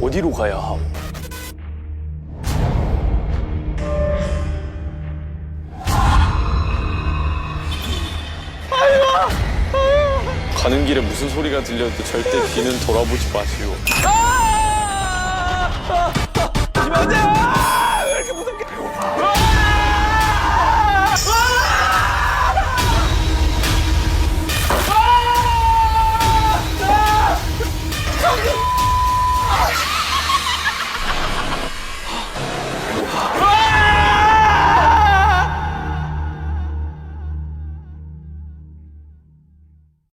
어디로 가야 하오? 가는 길에 무슨 소리가 들려도 절대 뒤는 돌아보지 마시오. 맞아!